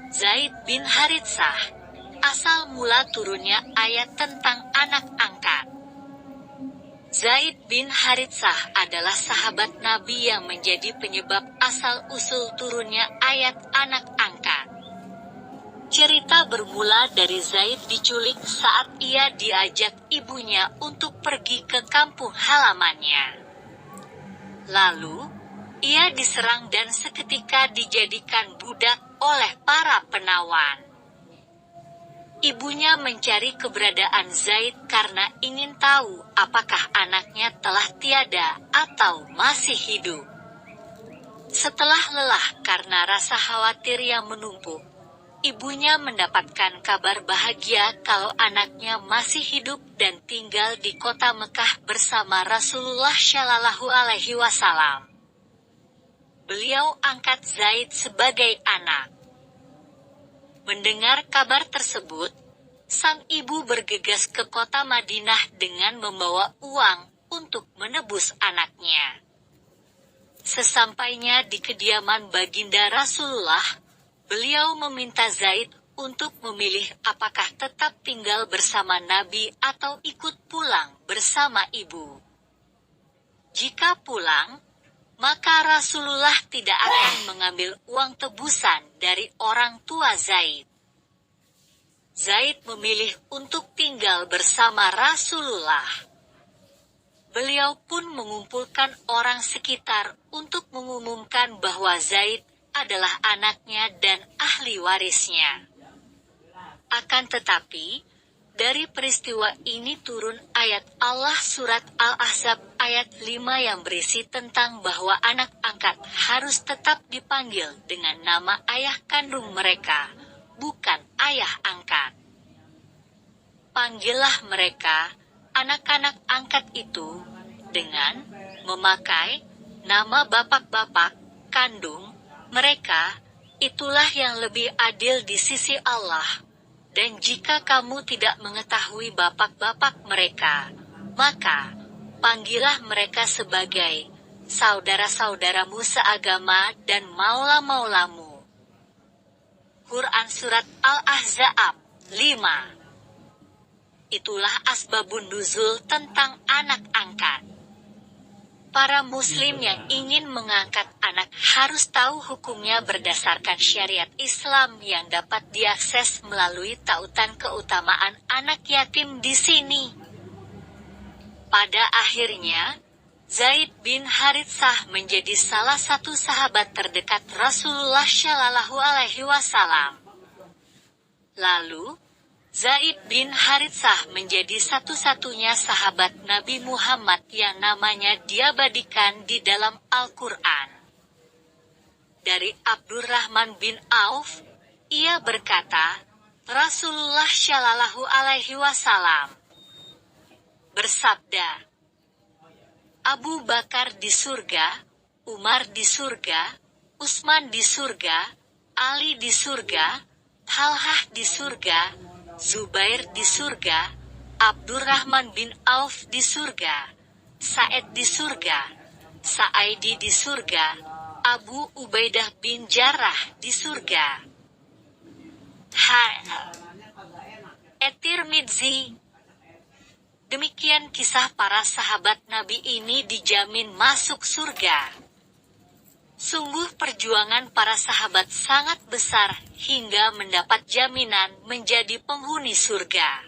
Zaid bin Haritsah. Asal mula turunnya ayat tentang anak angkat. Zaid bin Haritsah adalah sahabat Nabi yang menjadi penyebab asal-usul turunnya ayat anak angkat. Cerita bermula dari Zaid diculik saat ia diajak ibunya untuk pergi ke kampung halamannya. Lalu, ia diserang dan seketika dijadikan budak oleh para penawan. Ibunya mencari keberadaan Zaid karena ingin tahu apakah anaknya telah tiada atau masih hidup. Setelah lelah karena rasa khawatir yang menumpuk, ibunya mendapatkan kabar bahagia kalau anaknya masih hidup dan tinggal di kota Mekah bersama Rasulullah Shallallahu Alaihi Wasallam. Beliau angkat Zaid sebagai anak. Mendengar kabar tersebut, sang ibu bergegas ke kota Madinah dengan membawa uang untuk menebus anaknya. Sesampainya di kediaman baginda Rasulullah, beliau meminta Zaid untuk memilih apakah tetap tinggal bersama Nabi atau ikut pulang bersama ibu. Jika pulang, maka Rasulullah tidak akan mengambil uang tebusan dari orang tua Zaid. Zaid memilih untuk tinggal bersama Rasulullah. Beliau pun mengumpulkan orang sekitar untuk mengumumkan bahwa Zaid adalah anaknya dan ahli warisnya. Akan tetapi, dari peristiwa ini turun ayat Allah surat Al-Ahzab ayat 5 yang berisi tentang bahwa anak angkat harus tetap dipanggil dengan nama ayah kandung mereka, bukan ayah angkat. Panggillah mereka, anak-anak angkat itu, dengan memakai nama bapak-bapak kandung mereka, itulah yang lebih adil di sisi Allah. Dan jika kamu tidak mengetahui bapak-bapak mereka, maka panggillah mereka sebagai saudara-saudaramu seagama dan maula-maulamu. Quran Surat Al-Ahzab 5. Itulah asbabun nuzul tentang anak angkat. Para muslim yang ingin mengangkat anak harus tahu hukumnya berdasarkan syariat Islam yang dapat diakses melalui tautan keutamaan anak yatim di sini. Pada akhirnya, Zaid bin Haritsah menjadi salah satu sahabat terdekat Rasulullah Shallallahu Alaihi Wasallam. Lalu, Zaid bin Haritsah menjadi satu-satunya sahabat Nabi Muhammad yang namanya diabadikan di dalam Al-Quran. Dari Abdurrahman bin Auf, ia berkata, Rasulullah Shallallahu Alaihi Wasallam bersabda, Abu Bakar di surga, Umar di surga, Utsman di surga, Ali di surga, Talhah di surga, Zubair di surga, Abdurrahman bin Auf di surga, Sa'id di surga, Sa'idi di surga, Abu Ubaidah bin Jarrah di surga. At-Tirmidzi. Demikian kisah para sahabat Nabi ini dijamin masuk surga. Sungguh perjuangan para sahabat sangat besar hingga mendapat jaminan menjadi penghuni surga.